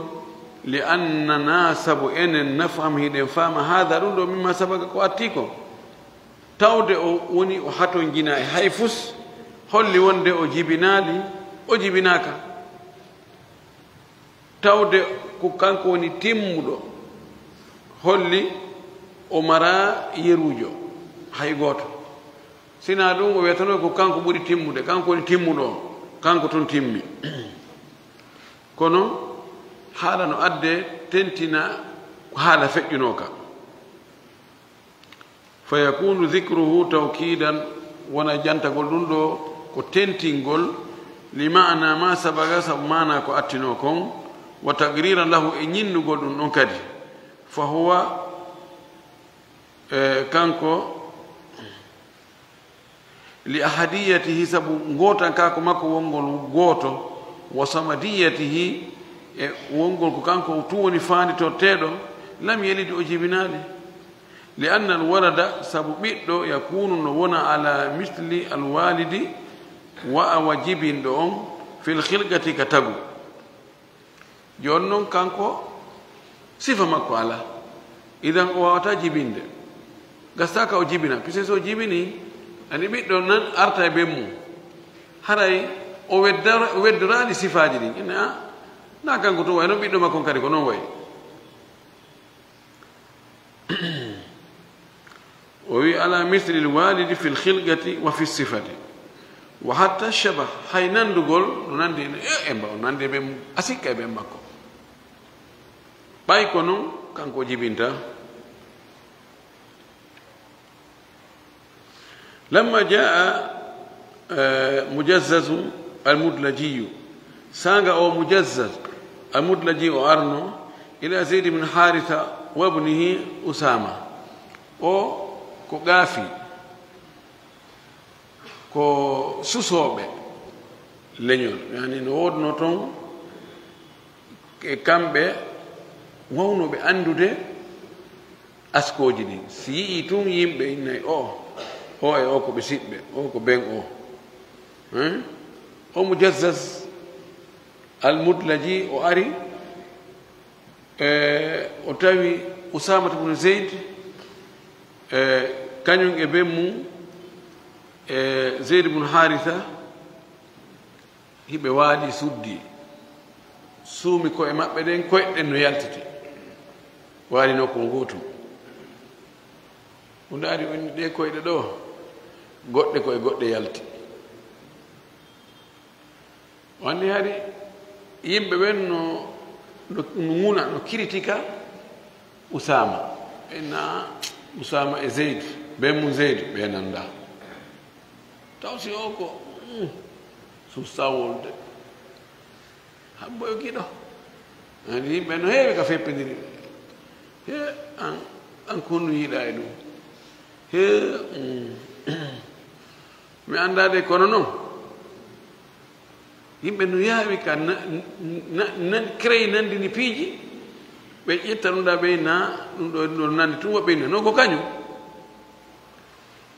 li annana sabu enen nafham hiɗen faama hada ɗum ɗo mimma sabaga ko atti ko tawde o woni o haton jina e hayfus holli wonde o jibinaali o jibinaka tawde ko kanko woni timmuɗo holli o mara yerujo hay gooto sina ɗum o wiyatano ko kanko ɓuri timmude kanko woni timmuɗo o kanko toon timmi kono haala no adde tentina haala feƴƴuno ka fa yakunu dicruhu tawkidan wona jantagol ɗum ɗo ko tentingol li mana ma sabaga sabu mana ko attino kon wa tagriran lahu e ñinnugol ɗum ɗon kadi fa huwa kanko li ahadiyatihi sabu ngotan kako makko wongol gooto wa samadiyatihi e wongol ko kanko tu woni faanditorteɗo lam yalidi o jibinaali li anna alwalada sabu ɓiɗɗo yakunu no wona ala misli alwalidi وأو جبين دوم في الخلقة كتبو جونون كانكو صفة مكو على إذا هو جبين ده غستاك أو جبينا بيسو جبيني أني بيت دونان أرتا بيمو هراي أو ودرا لصفة جدين إنها ناكان كتو وينو بيت دوما كون كاري كونو وي وهي على مثل الوالد في الخلقة وفي الصفة وحتى الشبه هاي نندقول نندي إمبا نندي بيم أسيك بيم ماكو باي كونو كان كو جبينتا لما جاء مجزز المدلجي سانغا أو مجزز المدلجي أرنو إلى زيد بن حارثة وابنه أسامة أو ko gaafi ko susoɓe leñol yani no wodno toon e kamɓe wawnoɓe andude askoji ɗin si yii tun yimɓe innayi o e o ko ɓe siɓɓe o ko ben o mujazzaz almudlaji o ari o tawi usamata bnu zeyd kañum e ben mum zeyd bnu haritha hiɓe waali suddi suumi koye maɓɓe ɗen koyɗen no yaltiti waalino ko gootum mo ndaari woni ɗe koyɗe ɗo goɗɗe koye goɗɗe yalti wandi hari yimɓe ɓen no ŋuna no kiritika usama ena usama e zeyd be mum zeyd ɓe nanda taw si o ko sustawolde habboyo giɗo ani yimɓe no heewi ka feppidiri he an konnu yiiɗa e ɗum he mi andade kono noon yimɓe no yaawi ka créé nandini piiji ɓe ƴetta ɗum ɗa ɓey na ɗum ɗo nande tun woɓɓey na non ko kañum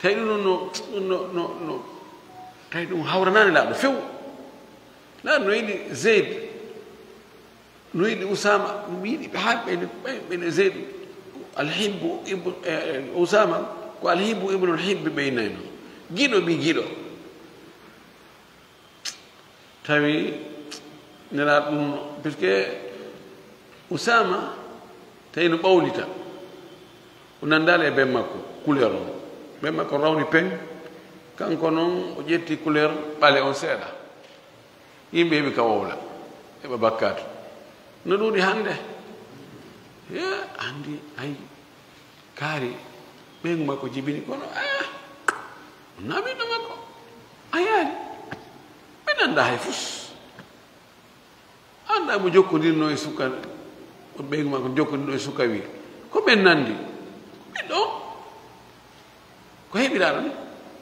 tawi ɗum no tawi ɗum hawranani laaɗo few laaɗo no yiɗi zeyd no yiɗi usama ɗum yiɗi ɓe haa ɓene zeyd alhibbu usama ko alhibbu ibnu alhibbi ɓeynayno giɗo ɓi giɗo tawi nelaɗo ɗum puisque usama tawi no ɓawlita o nandali e ben makko couleur o ben makko rawni peñ kanko noon o ƴetti couleur ɓale on seeɗa yimɓe heɓi ka wowla heɓa bakkatu no ɗuuɗi hannde e andi ayi kaari ɓeygu makko jibini kono o naɓiɗo makko a yaari ɓe nanda hay fus anda mo jokkodirno e suka ɓeygu makko jokkodirno e suka wi ko ɓen nandi ɓiɗɗo ko heɓiraɗo ni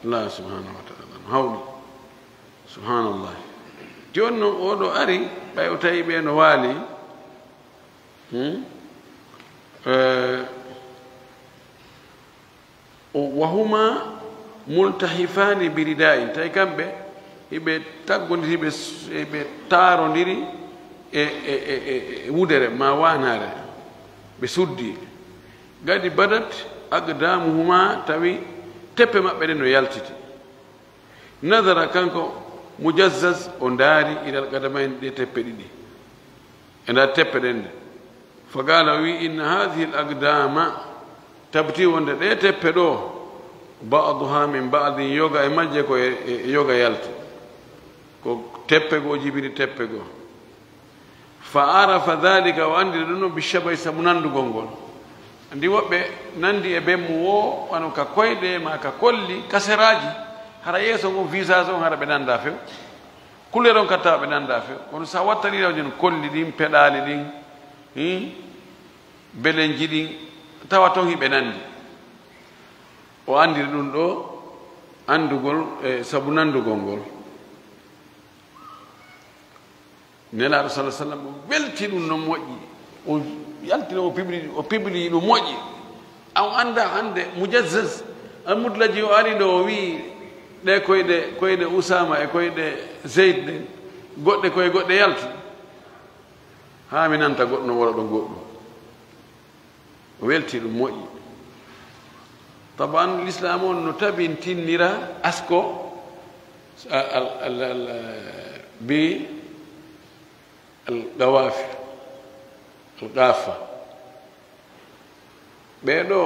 allah subhanahu wa taala no hawni subhanallah joni noon oɗo ari ɓay o tawi ɓe no waali wahuma multahifani biridai tawi kamɓe hiɓe taggodiri ɓe taarodiri e wudere ma wanare ɓe suddi gadi badat agdamuhuma tawi teppe maɓɓe ɗe no yaltiti nadara kanko mujazzaz o ndaari ilal gadamayn ɗe teppe ɗiɗi e nda teppe ɗen nde fa gala wi inna hadihi l agdama tabti wonde ɗe teppe ɗo baduha min badin yoga e majje ko e yoga yalti ko teppe goo jibini teppe goo fa arafa dhalika o andiri ɗum noon bishabay sabu nandugol ngol andi woɓɓe nandi e bemmu wo wano ka koyɗe ma ka kolli kaseraji hara yeeso ngo visage on hara ɓe nanda few couleur on kattawa ɓe nanda few kono sa wattanirawji no kolli ɗin peɗali ɗin belenji ɗin tawa toon hiɓe nandi o andiri ɗum ɗo andugol e sabu nandugol ngol nelaɗo salah sallam o welti ɗum no moƴƴi o yaltino o pibli ɗum moƴƴi an anda hande mujazzaz almudlaji o ari ɗo o wi ɗe koyɗe Usama e koyɗe Zeyd ɗen goɗɗe koye goɗɗe yalti haa mi nanta goɗɗo no wora ɗo goɗɗum o welti ɗum moƴƴi taban l'islam on no tabintinnira asko bi algawafi algafa ɓeɗo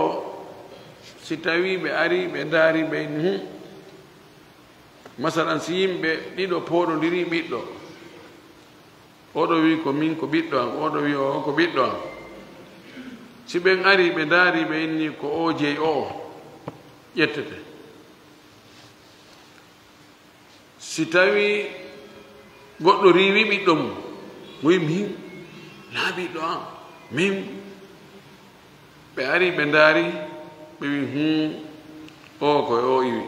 si tawi ɓe ari ɓe daari ɓe masalan si yimɓe ɗiɗo pooɗodiri ɓiɗɗo oɗo wi ko min ko ɓiɗɗo am oɗo wi o ko ɓiɗɗo am si ɓen ari ɓe daari ɓe inni ko o jeyi o ƴettete si tawi goɗɗo riwi ɓiɗɗo mum wi min na ɓiɗɗo am min ɓe ari ɓe daari ɓe wi o koye o iwi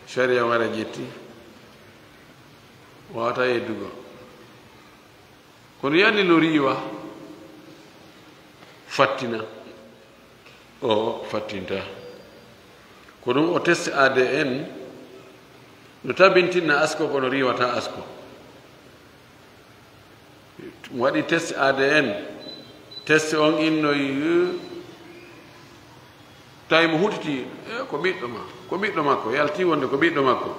sharia wara ƴetti wawata yeddugo kono yalli no riiwa fattina o fattinta ko ɗum o test ADN no tabintinna asko kono riwata asko waɗi test ADN test on innoyi tawi mo hutiti ko ɓiɗɗo ma ko ɓiɗɗo makko yalti wonde ko ɓiɗɗo makko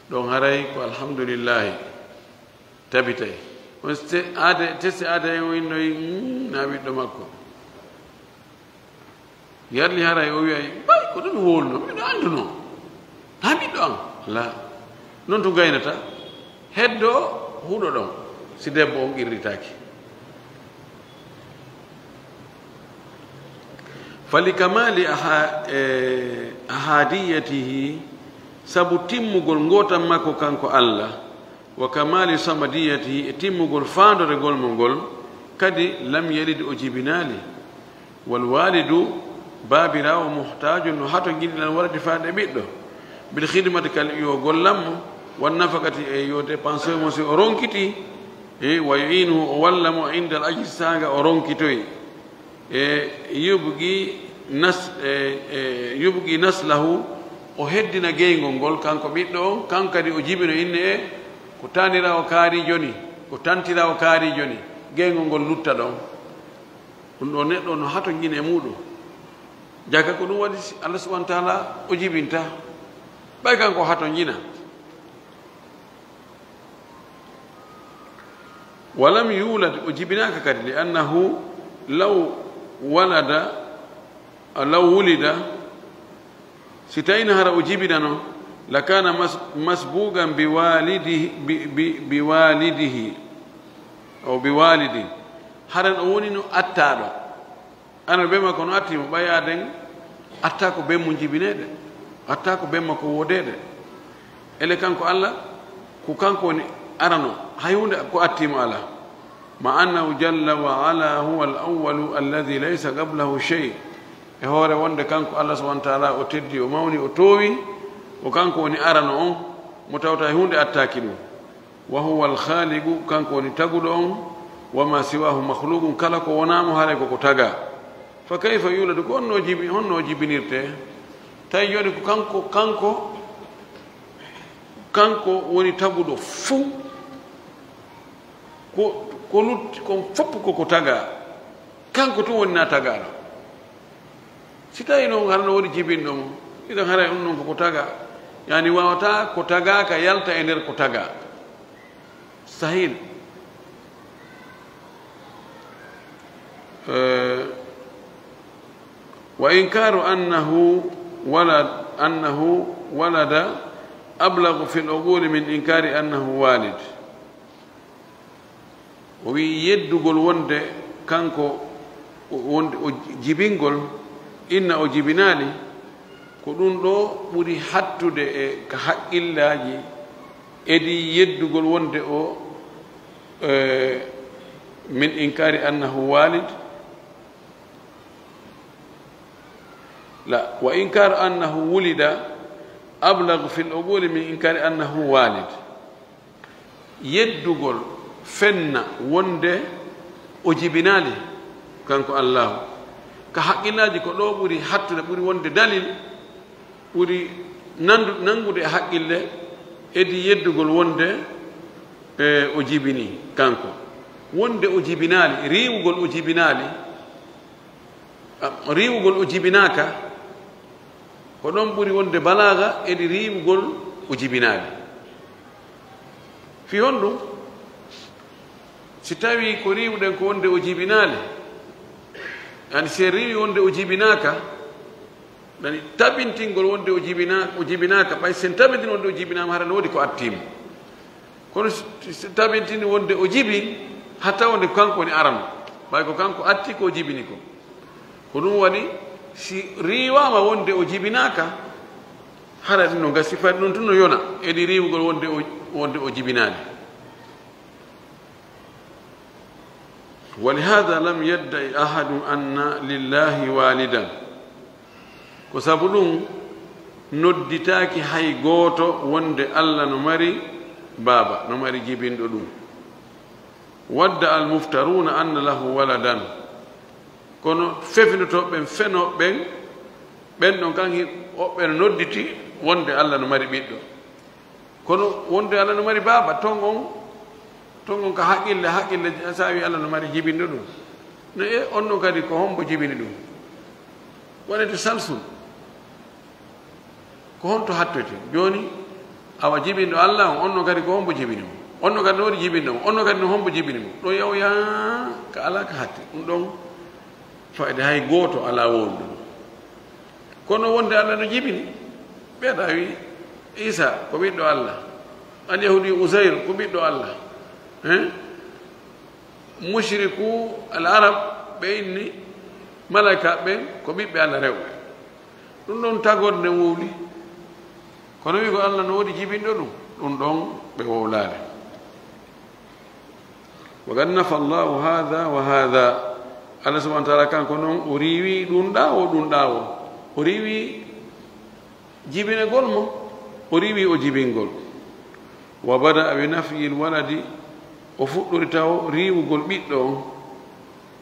ɗon haray ko alhamdulillahi tabitay on test ADN o innoyi na ɓiɗɗo makko yarli haray o wiyay bay ko ɗum wolno miɗo anduno na ɓiɗɗo am la noon to gaynata heddo huɗo ɗon si debbo on irritaki falikamali ahadiyatihi sabu timmugol ngotan makko kanko Allah wa kamali samadiyatihi e timmugol faandoregol mo ngol kadi lam yalid o jibinali wal walidu babirawo muhtajun no hato giɗiɗan warade faade ɓiɗɗo bil khidmati kal yo gollammo wan nafakati e yo dépenseur mo si o ronkiti e wa yuinuhu o wallamo inda al ajri saga o ronkitoyi e yubgi naslahu o heddina geygol ngol kanko ɓiɗɗo on kanko kadi o jibino inne e ko tanira o kaari joni ko tantira o kaari joni geygol ngol lutta ɗon ɗum ɗo neɗɗo no hato gine muɗum jaka ko ɗum waɗi Allah subhanahu wa taala o jibinta ɓay kanko hato jina walam yulad o jibinaka kadi li annahu law wulida si tawino hara o jibinano lakana masbugan biwalidihi o biwalidi haran o woni no attaɗo ana ɓe makko no attimo ɓayaden atta ko ɓen mo jibineɗe atta ko ɓen makko wodeɗe ele kanko Allah ko kanko woni arano hay hunde ko attimo ala ma annahu jalla wa ala huwa al awalu alladi laysa qablahu chey e hoore wonde kanko Allah subahana taala o teddi o mawni o toowi o kanko woni arano on mo tawta e hunde attaki ɗum wa huwa al khaliqu kanko woni taguɗo on wama siwahu makhluqum kala ko wonamo haray koko taga fa kayfa yuladu ko honno jibinirte tawi joni ko kanko woni taguɗo fuu ko lutti kon fopp koko taga kanko tun woni na tagaɗo si tawi noon harano waɗi jibinɗo mo iɗon haray ɗum noon koko taga yani wawata ko tagaka yalta e nder ko taga sahil wa inkaru annahu walada ablagu fi l-uquli min inkari annahu walid o wi yeddugol wonde kanko wonde o jibingol inna o jibinali ko ɗum ɗo ɓuri hattude e ka haqqillaji edi yeddugol wonde o min inkari annahu walid la wa inkaru annahu wulida ablagu fi l-uquli min inkari annahu walid yeddugol fenna wonde o jibinali kanko Allahu ka haqqillaji ko ɗo ɓuri hattude ɓuri wonde dalil ɓuri nangude haqqille edi yeddugol wonde o jibini kanko wonde o jibinaali riiwugol o jibinaali riiwugol o jibinaaka ko ɗon ɓuri wonde balaaga edi riiwugol o jibinaali fi hon ɗum si tawi ko riiwɗen ko wonde o jibinaali yani si riiwi wonde o jibinaaka ɗani tabintingol wonde o jibinaaka ɓay sen tabintini wonde o jibinaama hara ne woodi ko attiima kono si tabintini wonde o jibi hatta wonde kanko woni aram ɓay ko kanko atti ko jibini ko ko ɗum waɗi si riiwaama wonde o jibinaaka hara ɗin no gasi fati ɗum tun no yona edi riiwugol wonde o jibinaali ولهذا لم يدعي أحد أن لله والدا ko sabu ɗum nodditaaki hay gooto wonde Allah no mari baaba no mari jibinɗo ɗum wadda almuftaruna anna lahu waladan kono fefinotoɓen fenoɓen ɓen ɗon kan oɓɓe no nodditi wonde Allah no mari ɓiɗɗo kono wonde Allah no mari baaba ton on ka haqqille sa wi Allah no mari jibinɗo ɗum no on ɗon kadi ko hombo jibini ɗum wonede salsul ko honto hattote joni awa jibinɗo Allah on ɗon kadi ko hombo jibini mo on ɗon kadi no waɗi jibinɗo mo on ɗon kadi no hombo jibini mo ɗo yawya ka ala ka hatte ɗum ɗon fayde hay gooto ala wowlu ɗum kono wonde Allah no jibini ɓeeɗa wi Isa ko ɓiɗɗo Allah alyahudi Uzair ko ɓiɗɗo Allah mushriku al arab ɓe inni malaika ɓen ko ɓiɓɓe Allah rewɓe ɗum ɗon tagorde nden wowli kono wi ko Allah no woodi jibinɗo ɗum ɗon ɓe wowlaade wa qad nafa Allahu hada wa hada Allah subhanahu wa taala kanko noon o riiwi ɗum ɗawo o riiwi jibinegol mo o riiwi o jibingol wa bada bi nafyi lwaladi o fuɗɗori taw riiwugol ɓiɗɗo on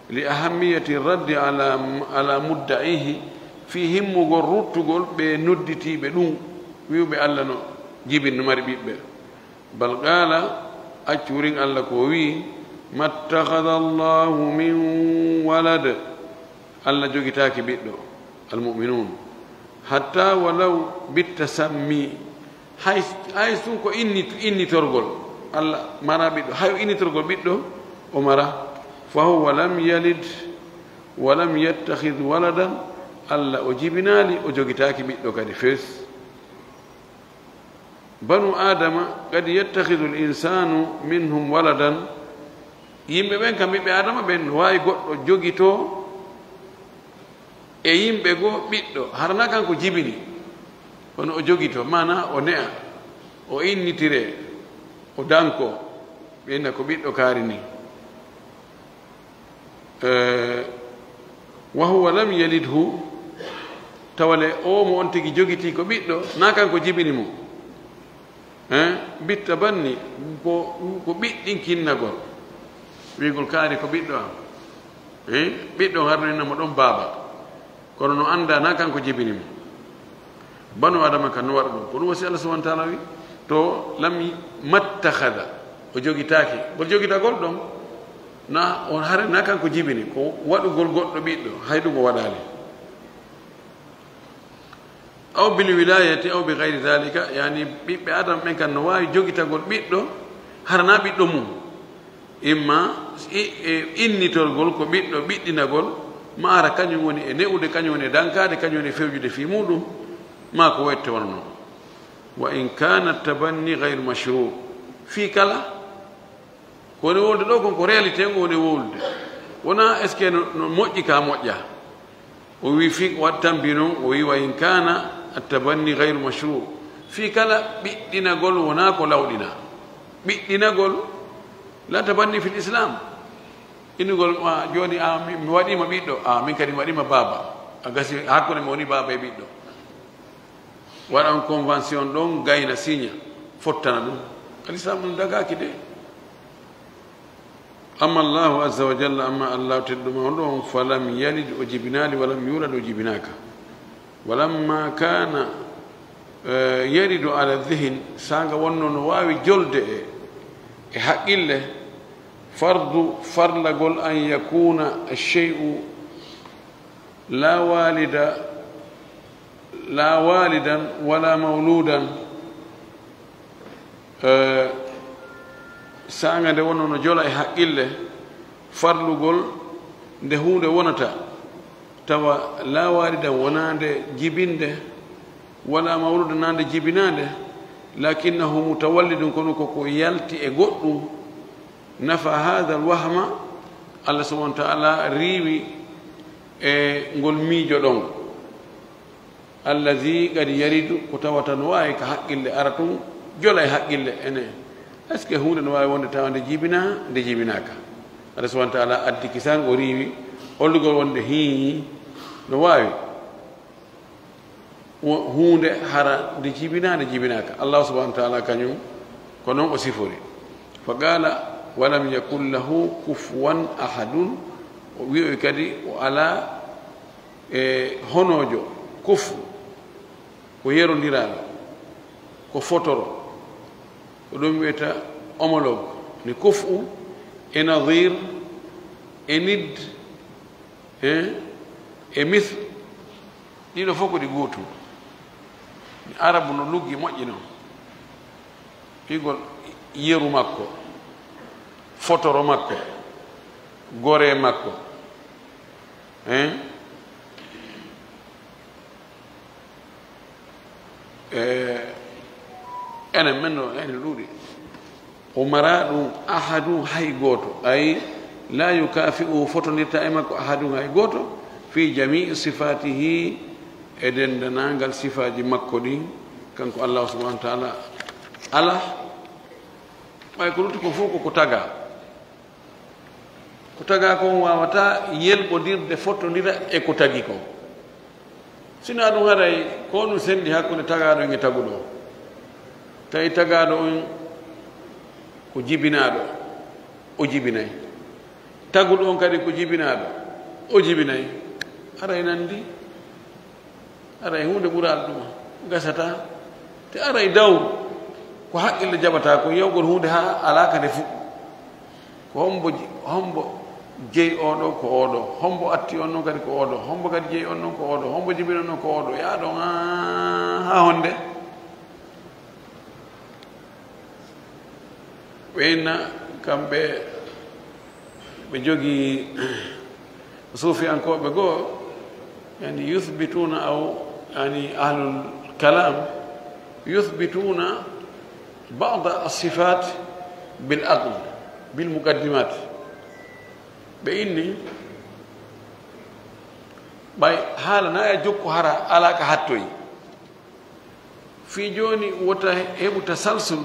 li ahammiyati raddi ala muddaihi fi himmugol ruttugol ɓe nodditiɓe ɗum wiwɓe Allah no jibin no mari ɓiɓɓe bal qala accurin Allah ko wi mattahada Allahu min walad Allah jogitaki ɓiɗɗo almuminun hatta walaw bittasammi hay sun ko innitorgol Allah mara ɓiɗɗo hay innitorgol ɓiɗɗo o mara fa huwa lam yalid wa lam yattahid waladan Allah o jibinali o jogitaki ɓiɗɗo kadi fes banu adama qad yattahidu l insanu minhum waladan yimɓe ɓen kam ɓiɓɓe adama ɓen wawi goɗɗo jogito e yimɓe goo ɓiɗɗo harana kanko jibini kono o jogito mana o ne'a o innitire o danko ɓeyna ko ɓiɗɗo kaari ni wa huwa lam yalidhu tawale o mo on tigi jogiti ko ɓiɗɗo na kanko jibini mo bitta banni ko ɓiɗɗin kinnagol wigol kaari ko ɓiɗɗo am ɓiɗɗo harninamo ɗon baaba kono no anda na kanko jibini mo banu adama kan no waɗa ɗum ko ɗum wasi Allah subhanahu wa taala wi to lam mattahada o jogitaki gol jogitagol ɗon na on hare na kanko jibini ko waɗugol goɗɗo ɓiɗɗo hay ɗum o waɗali aw bil wilayati aw bi gayri dhalika yani ɓiɓɓe adama ɓen kan no wawi jogitagol ɓiɗɗo harana ɓiɗɗo mum imma innitorgol ko ɓiɗɗo ɓiɗɗinagol maara kañum woni e ne'ude kañum woni e dankade kañum woni e fewjude fi muɗum ma ko wette wonno wa in kana tabanni gayru mashru fi kala ko woni wolde ɗo kon ko réalité ngo woni wolde wona est ce que no moƴƴi ka moƴƴa o wi fi wat tambi noon o wi wa in kana attabanni gayru mashru fi kala ɓiɗɗinagol wona ko lawɗina ɓiɗɗinagol la tabanni fi l islam innugol joni mi waɗima ɓiɗɗo min kadi mi waɗima baaba a gasi hakkude mi woni baaba e ɓiɗɗo waɗan convention ɗon gayna signa fottana ɗum alislam ɗum dagaki de amma allahu azza wa jalla amma allahu tedduma on ɗon falam yalid o jibinali walam yulad o jibinaka walamma kana يرد على الذهن سانغا ونون واوي جلد حقيله فرض أن يكون الشيء لا والدا ولا مولودا سانغا de wonono jola e haqqille farlugol nde hunde wonata tawa la walidan wonande jibinde wala mawluda nande jibinande lakinnahu mutawallidun kono ko yalti e goɗɗum nafa hada alwahma allah subhanahu wa ta'ala riwi e ngol miijo ɗon allazi kadi yaridu ko tawata no wawi ko haqqille ara tun jola e haqqille ene est ce que hunde no wawi wonde tawa nde jibinaka allah subhanahu wa ta'ala addi kisan o riwi hollugol wonde hi no wawi hunde hara nde jibinaka allah subhanahu wa ta'ala kañum ko noon o sifori fa qala walam yakun lahu kufuwan ahadun o wi'oy kadi o ala e honojo kufu ko yerodiraɗo ko fotoro ko ɗum wiyeta homologue ni kufu e nadir e nid e mithl ɗiɗo fof ko ɗi gootum arabu no luggi moƴƴi noon figol yeru makko fotoro makko gore makko enen men no ene ɗuuɗi o mara ɗum ahadum hay gooto ay la yukafi'u fotonirta e makko ahadum hay gooto fi jamii sifatihi e dendanangal sifaji makko ɗin kanko allah subhanahu wa ta'ala ala ɓay ko lutti ko fof koko taga kon wawata yelɓodirde fottodira e ko tagi kon sina ɗum haray ko ɗum sendi hakkude tagaɗo e taguɗo tawi tagaɗo on ko jibinaɗo o jibinay taguɗo on kadi ko jibinaɗo o jibinay aray nandi aray hunde ɓural ɗuma gasata te aray dawru ko haqqille jaɓata ko yawgol hunde ha ala kade fuɗɗu ko hombo jeyi oɗo ko oɗo hombo atti on noon kadi ko oɗo hombo kadi jeyi on noon ko oɗo hombo jibini on noon ko oɗo yaɗon ha honde ɓeyna kamɓe ɓe jogii suufiyankoɓe goo yani yuthbituna aw yani ahlul kalam yuthbituna ba'd as-sifat bil aql bil muqaddimat ɓe inni ɓay haalana e jokku hara ala ka hattoyi fi joni wota heɓu tasalsul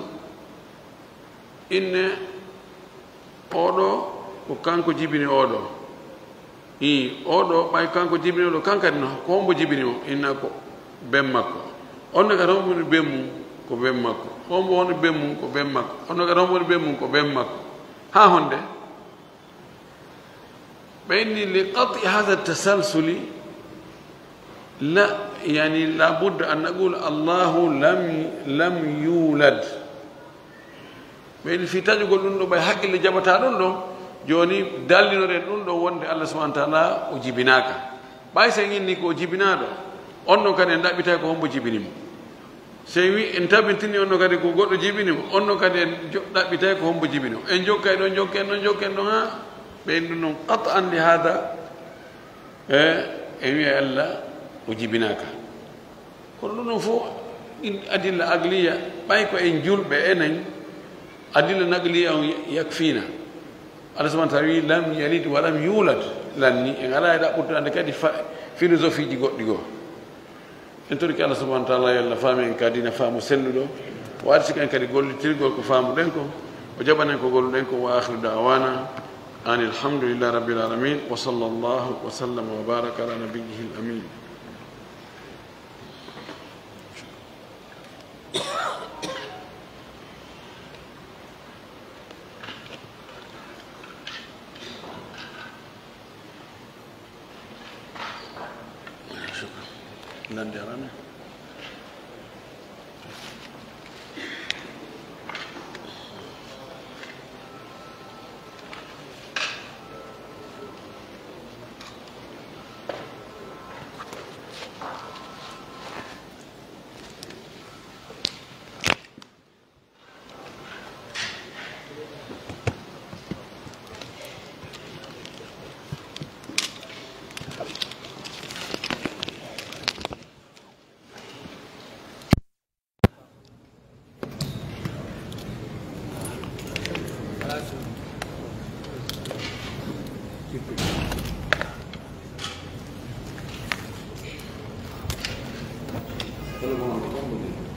inne oɗo ko kanko jibini oɗo oɗo ɓay kanko jibini oɗo kankadi no ko hombo jibini o inna ko bem makko onno kadi homboni bem mum ko bem makko hombo hono bem mum ko bem makko onno kadi homboni bem mum ko bem makko ha honde بإني لقطع هذا التسلسل لا يعني لابد أن نقول الله لم يولد بإن في تجول لندو باي حق اللي جابتها لندو جوني دالي نورين لندو وند الله سبحانه وتعالى وجبناك باي سيني نيكو جبنادو أنو كان يندابتها كو هم بجبنيمو سيوي انتبنتني أنو كان يكو قد جبنيمو أنو كان يندابتها كو هم بجبنيمو إن جوكا ها بأنه قطعا لهذا أمي الله وجبناك كلنا فوق أدلة عقلية بايكو إنجول بأنين أدلة عقلية يكفينا الله سبحانه وتعالى لم يلد ولم يولد لاني إن الله يدا قلت أنك دي فيلوزوفي ديغو انتو الله سبحانه وتعالى يلا فامي كادينا فامو سلدو وارسك أنك دي قول تلقوا كفامو دينكو وجبنا أنك قول دينكو وآخر دعوانا أن الحمد لله رب العالمين وصلى الله وسلم وبارك على نبيه الأمين شكرا. Kalau mau nonton begini.